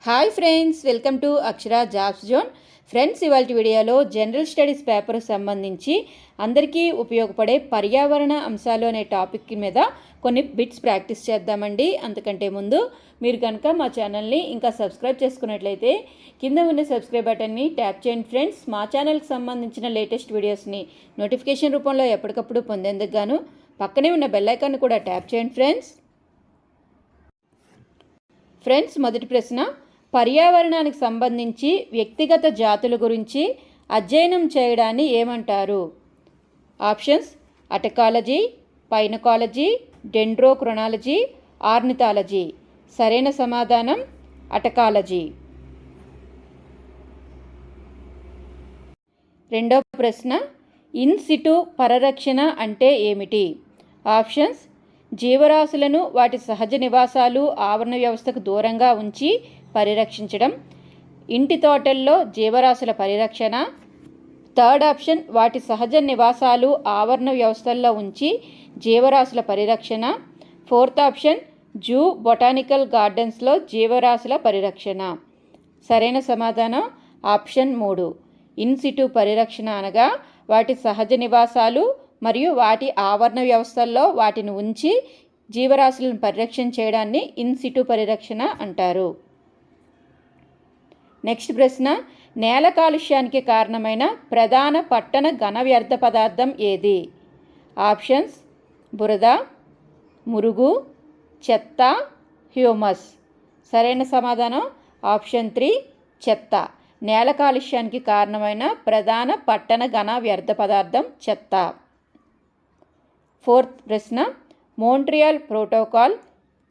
Hi friends, welcome to Akshara jobs zone. Friends, ఇవాళ వీడియోలో general studies పేపర్కి సంబంధించి అందరికీ ఉపయోగపడే పర్యావరణ అంశాలు అనే టాపిక్ మీద కొన్ని బిట్స్ ప్రాక్టీస్ చేద్దామండి. అంతకంటే ముందు మీరు కనుక మా ఛానల్ని ఇంకా సబ్స్క్రైబ్ చేసుకున్నట్లయితే కింద ఉన్న సబ్స్క్రైబ్ బటన్ని ట్యాప్ చేయండి ఫ్రెండ్స్. మా ఛానల్కి సంబంధించిన లేటెస్ట్ వీడియోస్ని నోటిఫికేషన్ రూపంలో ఎప్పటికప్పుడు పొందేందుకు గాను పక్కనే ఉన్న బెల్ ఐకాన్ కూడా ట్యాప్ చేయండి ఫ్రెండ్స్, మొదటి ప్రశ్న, పర్యావరణానికి సంబంధించి వ్యక్తిగత జాతుల గురించి అధ్యయనం చేయడాన్ని ఏమంటారు? ఆప్షన్స్: అటకాలజీ, పైనకాలజీ, డెండ్రోక్రోనాలజీ, ఆర్నిథాలజీ. సరైన సమాధానం అటకాలజీ. రెండవ ప్రశ్న, ఇన్ సిటు పరిరక్షణ అంటే ఏమిటి? ఆప్షన్స్: జీవరాశులను వాటి సహజ నివాసాలు, ఆవరణ వ్యవస్థకు దూరంగా ఉంచి పరిరక్షించడం. ఇంటి తోటల్లో జీవరాశుల పరిరక్షణ. థర్డ్ ఆప్షన్, వాటి సహజ నివాసాలు, ఆవరణ వ్యవస్థల్లో ఉంచి జీవరాశుల పరిరక్షణ. ఫోర్త్ ఆప్షన్, జూ, బొటానికల్ గార్డెన్స్లో జీవరాశుల పరిరక్షణ. సరైన సమాధానం ఆప్షన్ 3. ఇన్ సిటు పరిరక్షణ అనగా వాటి సహజ నివాసాలు మరియు వాటి ఆవరణ వ్యవస్థల్లో వాటిని ఉంచి జీవరాశులను పరిరక్షణ చేయడాన్ని ఇన్ సిటు పరిరక్షణ అంటారు. నెక్స్ట్ ప్రశ్న, నేల కాలుష్యానికి కారణమైన ప్రధాన పట్టణ ఘన వ్యర్థ పదార్థం ఏది? ఆప్షన్స్: బురద, మురుగు, చెత్త, హ్యూమస్. సరైన సమాధానం ఆప్షన్ 3, చెత్త. నేల కాలుష్యానికి కారణమైన ప్రధాన పట్టణ ఘన వ్యర్థ పదార్థం చెత్త. ఫోర్త్ ప్రశ్న, మోంట్రియాల్ ప్రోటోకాల్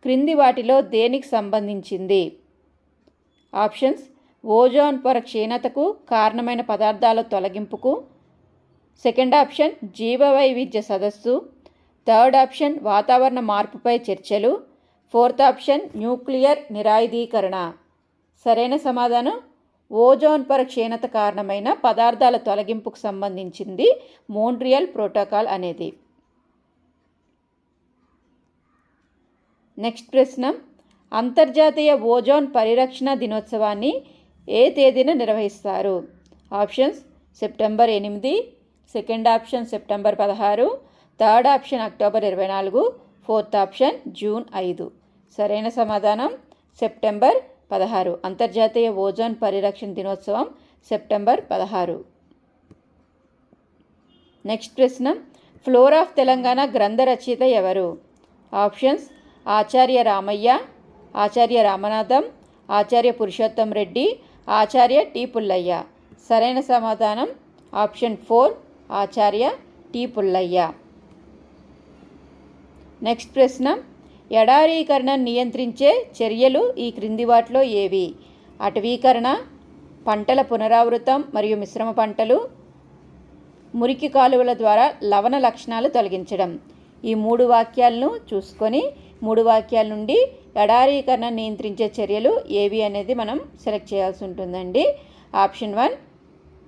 క్రింది వాటిలో దేనికి సంబంధించింది? ఆప్షన్స్: ఓజోన్ పొర క్షీణతకు కారణమైన పదార్థాల తొలగింపుకు. సెకండ్ ఆప్షన్, జీవవైవిధ్య సదస్సు. థర్డ్ ఆప్షన్, వాతావరణ మార్పుపై చర్చలు. ఫోర్త్ ఆప్షన్, న్యూక్లియర్ నిరాయుధీకరణ. సరైన సమాధానం ఓజోన్ పొర క్షీణత కారణమైన పదార్థాల తొలగింపుకు సంబంధించింది మోంట్రియాల్ ప్రోటోకాల్ అనేది. నెక్స్ట్ ప్రశ్న, అంతర్జాతీయ ఓజోన్ పరిరక్షణ దినోత్సవాన్ని ఏ తేదీన నిర్వహిస్తారు? Options: September 8. Second option, September 16. Third option, October 24. Fourth option, June 5. సరైన సమాధానం సెప్టెంబర్ 16. అంతర్జాతీయ ఓజోన్ పరిరక్షణ దినోత్సవం సెప్టెంబర్ 16. నెక్స్ట్ ప్రశ్న, ఫ్లోర్ ఆఫ్ తెలంగాణ గ్రంథ రచయిత ఎవరు? ఆప్షన్స్: ఆచార్య రామయ్య, ఆచార్య రామనాథం, ఆచార్య పురుషోత్తం రెడ్డి, ఆచార్య టి పుల్లయ్య. సరైన సమాధానం ఆప్షన్ 4, ఆచార్య టి పుల్లయ్య. నెక్స్ట్ ప్రశ్న, ఎడారీకరణ నియంత్రించే చర్యలు ఈ క్రింది వాటిలో ఏవి? అటవీకరణ, పంటల పునరావృతం మరియు మిశ్రమ పంటలు, మురికి కాలువల ద్వారా లవణ లక్షణాలు తొలగించడం. ఈ 3 వాక్యాలను చూసుకొని 3 వాక్యాల నుండి ఎడారీకరణ నియంత్రించే చర్యలు ఏవి అనేది మనం సెలెక్ట్ చేయాల్సి ఉంటుందండి. ఆప్షన్ 1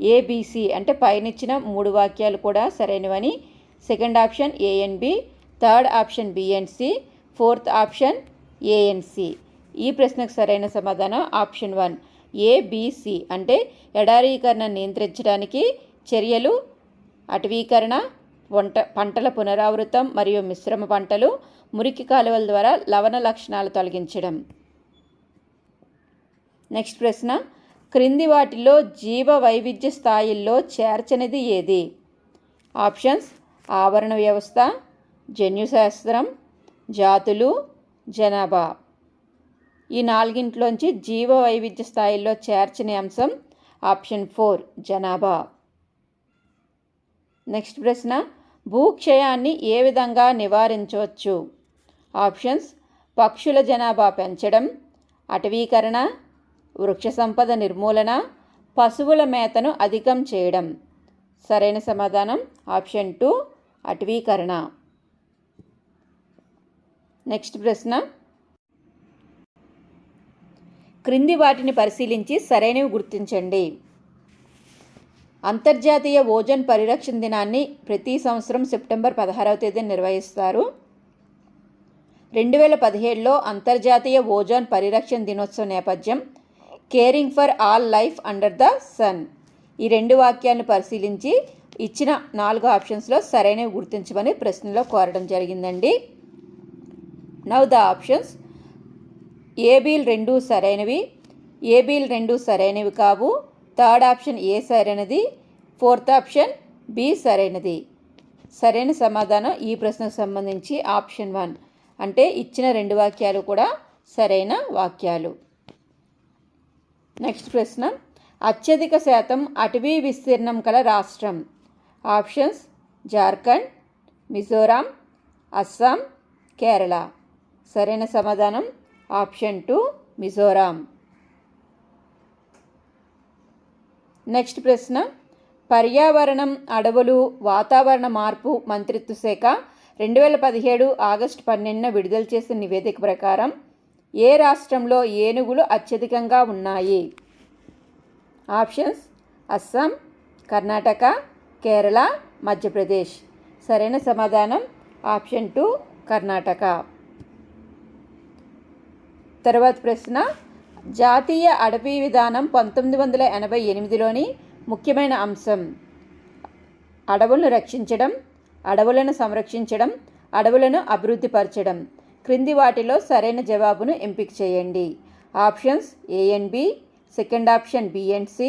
ABC అంటే పైనిచ్చిన 3 వాక్యాలు కూడా సరైనవని. Second option A and B, third option B and C, fourth option A and C. ఈ ప్రశ్నకు సరైన సమాధానం ఆప్షన్ 1 ABC అంటే ఎడారీకరణ నియంత్రించడానికి చర్యలు అటవీకరణ, పంటల పునరావృతం మరియు మిశ్రమ పంటలు, మురికి కాలువల ద్వారా లవణ లక్షణాలు తొలగించడం. నెక్స్ట్ ప్రశ్న, క్రింది వాటిలో జీవ వైవిధ్య స్థాయిల్లో చేర్చనిది ఏది? ఆప్షన్స్: ఆవరణ వ్యవస్థ, జన్యుశాస్త్రం, జాతులు, జనాభా. ఈ 4 జీవ వైవిధ్య స్థాయిల్లో చేర్చని అంశం ఆప్షన్ 4, జనాభా. నెక్స్ట్ ప్రశ్న, భూక్షయాన్ని ఏ విధంగా నివారించవచ్చు? ఆప్షన్స్: పక్షుల జనాభా పెంచడం, అటవీకరణ, వృక్ష సంపద నిర్మూలన, పశువుల మేతను అధికం చేయడం. సరైన సమాధానం ఆప్షన్ 2, అటవీకరణ. నెక్స్ట్ ప్రశ్న, క్రింది వాటిని పరిశీలించి సరైనవి గుర్తించండి. అంతర్జాతీయ ఓజోన్ పరిరక్షణ దినాన్ని ప్రతి సంవత్సరం సెప్టెంబర్ 16వ తేదీన నిర్వహిస్తారు. 2017లో అంతర్జాతీయ ఓజోన్ పరిరక్షణ దినోత్సవం నేపథ్యం caring for all life under the sun. ఈ 2 వాక్యాలను పరిశీలించి ఇచ్చిన 4 ఆప్షన్స్లో సరైనవి గుర్తించమని ప్రశ్నలో కోరడం జరిగిందండి. Now the options. ఏబీలు 2 సరైనవి, ఏబీలు 2 సరైనవి కావు, థర్డ్ ఆప్షన్ ఏ సరైనది, ఫోర్త్ ఆప్షన్ బి సరైనది. సరైన సమాధానం ఈ ప్రశ్నకు సంబంధించి ఆప్షన్ 1, అంటే ఇచ్చిన 2 వాక్యాలు కూడా సరైన వాక్యాలు. నెక్స్ట్ ప్రశ్న. అత్యధిక శాతం అటవీ విస్తీర్ణం కల రాష్ట్రం. ఆప్షన్స్: జార్ఖండ్, మిజోరాం, అస్సాం, కేరళ. సరైన సమాధానం ఆప్షన్ 2 మిజోరాం. నెక్స్ట్ ప్రశ్న. పర్యావరణం, అడవులు, వాతావరణ మార్పు మంత్రిత్వ శాఖ 2017 ఆగస్టు 12న విడుదల చేసిన నివేదిక ప్రకారం ఏ రాష్ట్రంలో ఏనుగులు అత్యధికంగా ఉన్నాయి? ఆప్షన్స్: అస్సాం, కర్ణాటక, కేరళ, మధ్యప్రదేశ్. సరైన సమాధానం ఆప్షన్ 2 కర్ణాటక. తర్వాత ప్రశ్న. జాతీయ అటవీ విధానం 1988లోని ముఖ్యమైన అంశం. అడవులను రక్షించడం, అడవులను సంరక్షించడం, అడవులను అభివృద్ధిపరచడం. క్రింది వాటిలో సరైన జవాబును ఎంపిక చేయండి. Options A and B, second option B and C,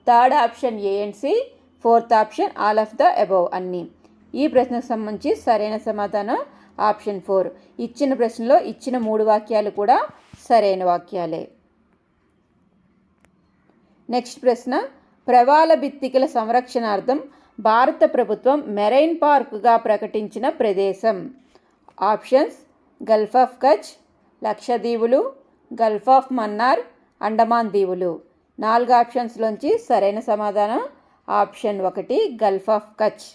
third option A and C, fourth option all of the above అన్నీ. ఈ ప్రశ్నకు సంబంధించి సరైన సమాధానం ఆప్షన్ 4. ఇచ్చిన ప్రశ్నలో ఇచ్చిన 3 వాక్యాలు కూడా సరైన వాక్యాలే. నెక్స్ట్ ప్రశ్న. ప్రవాల భిత్తికల సంరక్షణార్థం భారత ప్రభుత్వం మెరైన్ పార్కుగా ప్రకటించిన ప్రదేశం. ఆప్షన్స్: గల్ఫ్ ఆఫ్ కచ్, లక్షద్వీపులు, గల్ఫ్ ఆఫ్ మన్నార్, అండమాన్ దీవులు. 4 ఆప్షన్స్లోంచి సరైన సమాధానం option 1 gulf of Kutch.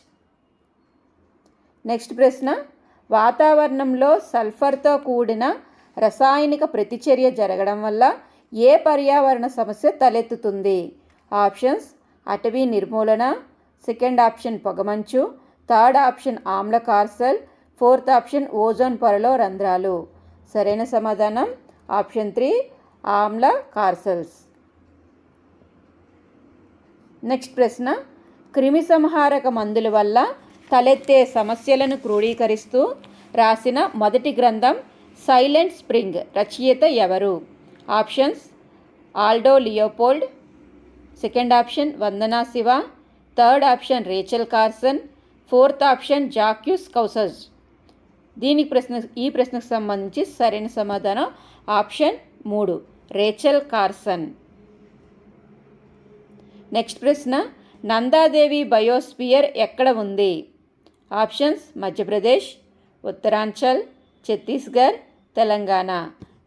Next ప్రశ్న. వాతావరణంలో సల్ఫర్తో కూడిన రసాయనిక ప్రతిచర్య జరగడం వల్ల ఏ పర్యావరణ సమస్య తలెత్తుతుంది? ఆప్షన్స్: అటవీ నిర్మూలన, సెకండ్ ఆప్షన్ పొగమంచు, థర్డ్ ఆప్షన్ ఆమ్ల కార్సల్, ఫోర్త్ ఆప్షన్ ఓజోన్ పొరలో రంధ్రాలు. సరైన సమాధానం ఆప్షన్ 3 ఆమ్ల కార్సల్స్. నెక్స్ట్ ప్రశ్న. క్రిమిసంహారక మందుల వల్ల తలెత్తే సమస్యలను క్రోడీకరిస్తూ రాసిన మొదటి గ్రంథం సైలెంట్ స్ప్రింగ్ రచయిత ఎవరు? Options: Aldo Leopold, second option Vandana Shiva, third option Rachel Carson, fourth option Jacques Cousteau. ఈ ప్రశ్నకు సంబంధించి సరైన సమాధానం ఆప్షన్ 3 రేచల్ కార్సన్. నెక్స్ట్ ప్రశ్న. నందాదేవి బయోస్పియర్ ఎక్కడ ఉంది? ఆప్షన్స్: మధ్యప్రదేశ్, ఉత్తరాంచల్, ఛత్తీస్గఢ్, తెలంగాణ.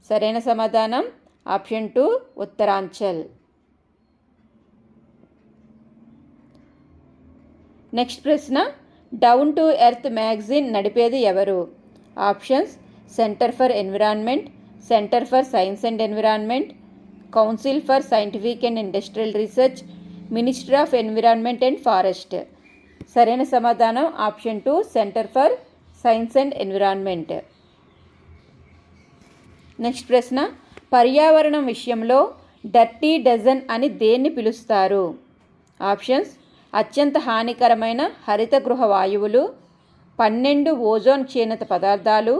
సరైన సమాధానం ఆప్షన్ 2 ఉత్తరాంచల్. నెక్స్ట్ ప్రశ్న. డౌన్ టు ఎర్త్ మ్యాగజైన్ నడిపేది ఎవరు? Options: centre for environment, centre for science and environment, council for scientific and industrial research, ministry of environment and forest. సరైన సమాధానం option 2 centre for science and environment. Next ప్రశ్న. పర్యావరణం విషయంలో dirty dozen అని దేన్ని పిలుస్తారు? Options: అత్యంత హానికరమైన హరిత గృహ వాయువులు, 12 ఓజోన్ క్షీణత పదార్థాలు,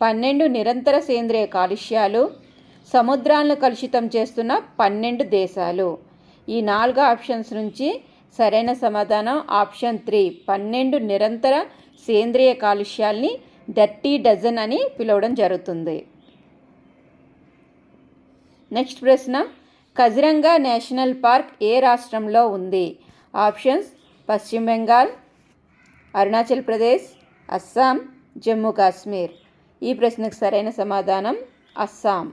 12 నిరంతర సేంద్రియ కాలుష్యాలు, సముద్రాలను కలుషితం చేస్తున్న 12 దేశాలు. ఈ 4 ఆప్షన్స్ నుంచి సరైన సమాధానం ఆప్షన్ 3 12 నిరంతర సేంద్రియ కాలుష్యాల్ని డర్టీ డజన్ అని పిలవడం జరుగుతుంది. నెక్స్ట్ ప్రశ్న. కజిరంగా నేషనల్ పార్క్ ఏ రాష్ట్రంలో ఉంది? ఆప్షన్స్: పశ్చిమ బెంగాల్, అరుణాచల్ ప్రదేశ్, అస్సాం, జమ్మూ కాశ్మీర్. ఈ ప్రశ్నకు సరైన సమాధానం అస్సాం.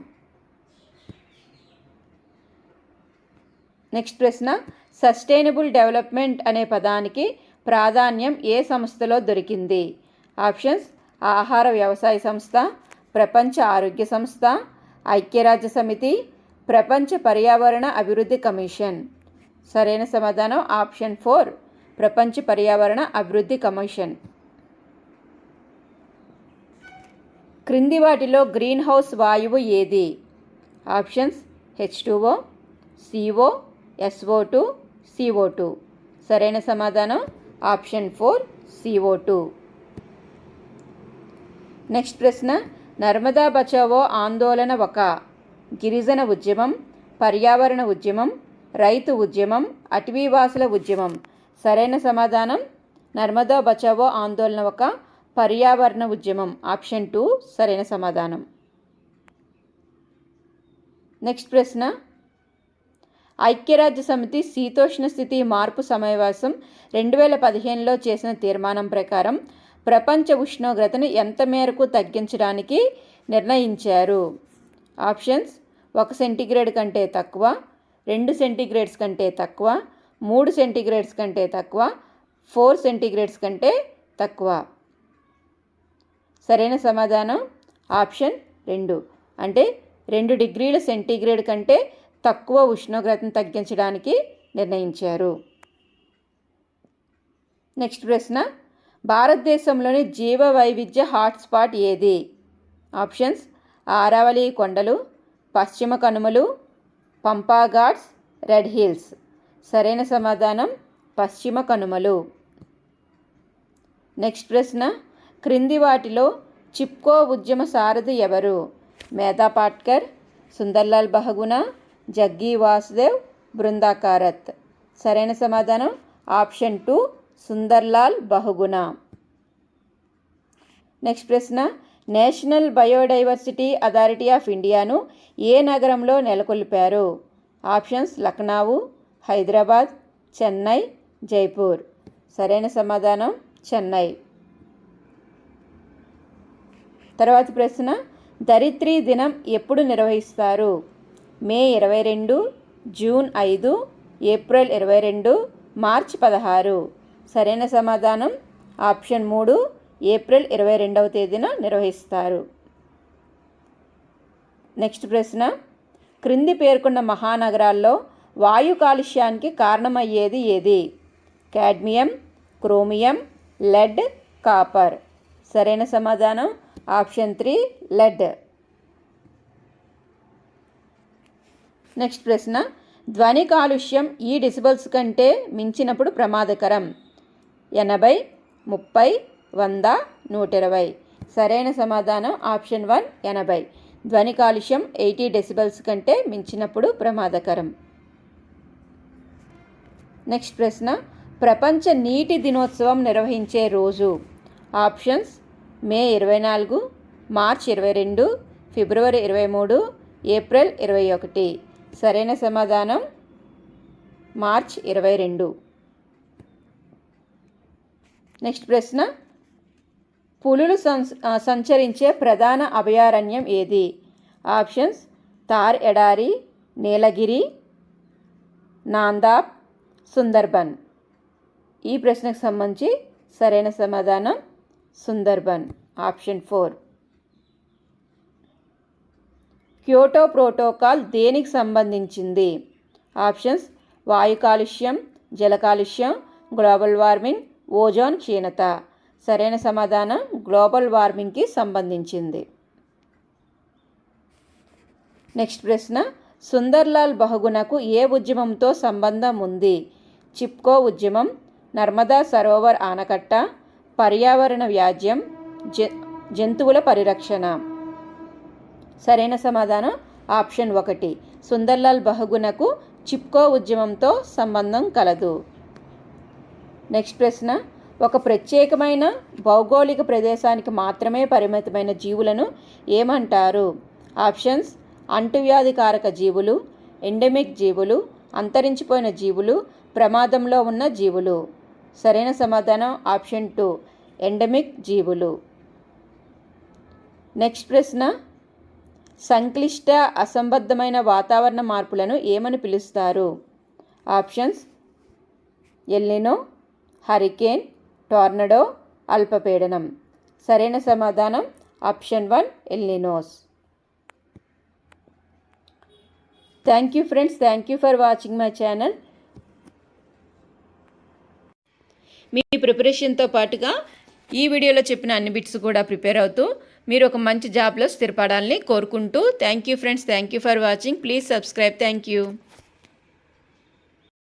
నెక్స్ట్ ప్రశ్న. సస్టైనబుల్ డెవలప్మెంట్ అనే పదానికి ప్రాధాన్యం ఏ సంస్థలో దొరికింది? ఆప్షన్స్: ఆహార వ్యవసాయ సంస్థ, ప్రపంచ ఆరోగ్య సంస్థ, ఐక్యరాజ్య సమితి, ప్రపంచ పర్యావరణ అభివృద్ధి కమిషన్. సరైన సమాధానం ఆప్షన్ 4 ప్రపంచ పర్యావరణ అభివృద్ధి కమిషన్. క్రింది వాటిలో గ్రీన్ హౌస్ వాయువు ఏది? Options: H2O, CO, SO2, CO2. సరైన సమాధానం ఆప్షన్ 4 CO2. నెక్స్ట్ ప్రశ్న, నర్మదా బచావో ఆందోళన ఒక గిరిజన ఉద్యమం, పర్యావరణ ఉద్యమం, రైతు ఉద్యమం, అటవీవాసుల ఉద్యమం. సరైన సమాధానం నర్మదా బచావో ఆందోళన ఒక పర్యావరణ ఉద్యమం. ఆప్షన్ 2 సరైన సమాధానం. నెక్స్ట్ ప్రశ్న, ఐక్యరాజ్య సమితి శీతోష్ణ స్థితి మార్పు సమావేశం 2015లో చేసిన తీర్మానం ప్రకారం ప్రపంచ ఉష్ణోగ్రతను ఎంత మేరకు తగ్గించడానికి నిర్ణయించారు? ఆప్షన్స్ 1 సెంటీగ్రేడ్ కంటే తక్కువ, 2 సెంటీగ్రేడ్స్ కంటే తక్కువ, 3 సెంటీగ్రేడ్స్ కంటే తక్కువ, 4 సెంటీగ్రేడ్స్ కంటే తక్కువ. సరైన సమాధానం ఆప్షన్ 2, అంటే 2 డిగ్రీల సెంటీగ్రేడ్ కంటే తక్కువ ఉష్ణోగ్రతను తగ్గించడానికి నిర్ణయించారు. నెక్స్ట్ ప్రశ్న, భారతదేశంలోని జీవ వైవిధ్య హాట్స్పాట్ ఏది? ఆప్షన్స్ ఆరావళి కొండలు, పశ్చిమ కనుమలు, పంపా ఘాట్స్, రెడ్ హిల్స్. సరైన సమాధానం పశ్చిమ కనుమలు. నెక్స్ట్ ప్రశ్న, క్రింది వాటిలో చిప్కో ఉద్యమ సారథి ఎవరు? మేధా పాట్కర్, సుందర్లాల్ బహగునా, జగ్గీ వాసుదేవ్, బృందా కారత్. సరైన సమాధానం ఆప్షన్ 2 సుందర్లాల్ బహుగునా. నెక్స్ట్ ప్రశ్న, నేషనల్ బయోడైవర్సిటీ అథారిటీ ఆఫ్ ఇండియాను ఏ నగరంలో నెలకొల్పారు? ఆప్షన్స్ లక్నో, హైదరాబాద్, చెన్నై, జైపూర్. సరైన సమాధానం చెన్నై. తర్వాత ప్రశ్న, ధరిత్రీ దినం ఎప్పుడు నిర్వహిస్తారు? మే 22, జూన్ 5, ఏప్రిల్ 22, మార్చి 16. సరైన సమాధానం ఆప్షన్ 3 ఏప్రిల్ 22వ తేదీన నిర్వహిస్తారు. నెక్స్ట్ ప్రశ్న, క్రింది పేర్కొన్న మహానగరాల్లో వాయు కాలుష్యానికి కారణమయ్యేది ఏది? Cadmium, chromium, lead, copper. సరైన సమాధానం ఆప్షన్ 3 లెడ్. నెక్స్ట్ ప్రశ్న, ధ్వని కాలుష్యం ఈ డెసిబల్స్ కంటే మించినప్పుడు ప్రమాదకరం. 80, 30, 100, 120. సరైన సమాధానం ఆప్షన్ 1 80. ధ్వని కాలుష్యం 80 డెసిబల్స్ కంటే మించినప్పుడు ప్రమాదకరం. నెక్స్ట్ ప్రశ్న, ప్రపంచ నీటి దినోత్సవం నిర్వహించే రోజు? ఆప్షన్స్ మే 24, మార్చి 22, ఫిబ్రవరి 23, ఏప్రిల్ 21. సరైన సమాధానం మార్చ్ 22. నెక్స్ట్ ప్రశ్న, పులులు సంచరించే ప్రధాన అభయారణ్యం ఏది? ఆప్షన్స్ థార్ ఎడారి, నీలగిరి, నాందాబ్, సుందర్బన్. ఈ ప్రశ్నకు సంబంధించి సరైన సమాధానం సుందర్బన్. ఆప్షన్ 4. క్యోటో ప్రోటోకాల్ దేనికి సంబంధించింది? ఆప్షన్స్ వాయు కాలుష్యం, జల కాలుష్యం, గ్లోబల్ వార్మింగ్, ఓజోన్ క్షీణత. సరైన సమాధానం గ్లోబల్ వార్మింగ్కి సంబంధించింది. నెక్స్ట్ ప్రశ్న, సుందర్లాల్ బహుగుణకు ఏ ఉద్యమంతో సంబంధం ఉంది? చిప్కో ఉద్యమం, నర్మదా సరోవర్ ఆనకట్ట, పర్యావరణ వ్యాజ్యం, జంతువుల పరిరక్షణ. సరైన సమాధానం ఆప్షన్ 1 సుందర్లాల్ బహుగుణకు చిప్కో ఉద్యమంతో సంబంధం కలదు. నెక్స్ట్ ప్రశ్న, ఒక ప్రత్యేకమైన భౌగోళిక ప్రదేశానికి మాత్రమే పరిమితమైన జీవులను ఏమంటారు? ఆప్షన్స్ అంటువ్యాధికారక జీవులు, ఎండమిక్ జీవులు, అంతరించిపోయిన జీవులు, ప్రమాదంలో ఉన్న జీవులు. సరైన సమాధానం ఆప్షన్ 2 ఎండమిక్ జీవులు. నెక్స్ట్ ప్రశ్న, సంక్లిష్ట అసంబద్ధమైన వాతావరణ మార్పులను ఏమని పిలుస్తారు? ఆప్షన్స్ ఎల్నినో, హరికేన్, టోర్నడో, అల్పపీడనం. సరైన సమాధానం option 1 El Ninos. Thank you friends, thank you for watching my channel. మీ ప్రిపరేషన్తో పాటుగా ఈ వీడియోలో చెప్పిన అన్ని బిట్స్ కూడా ప్రిపేర్ అవుతూ మీరు ఒక మంచి జాబ్లో స్థిరపడాలని కోరుకుంటూ thank you friends, thank you for watching. Please subscribe. Thank you.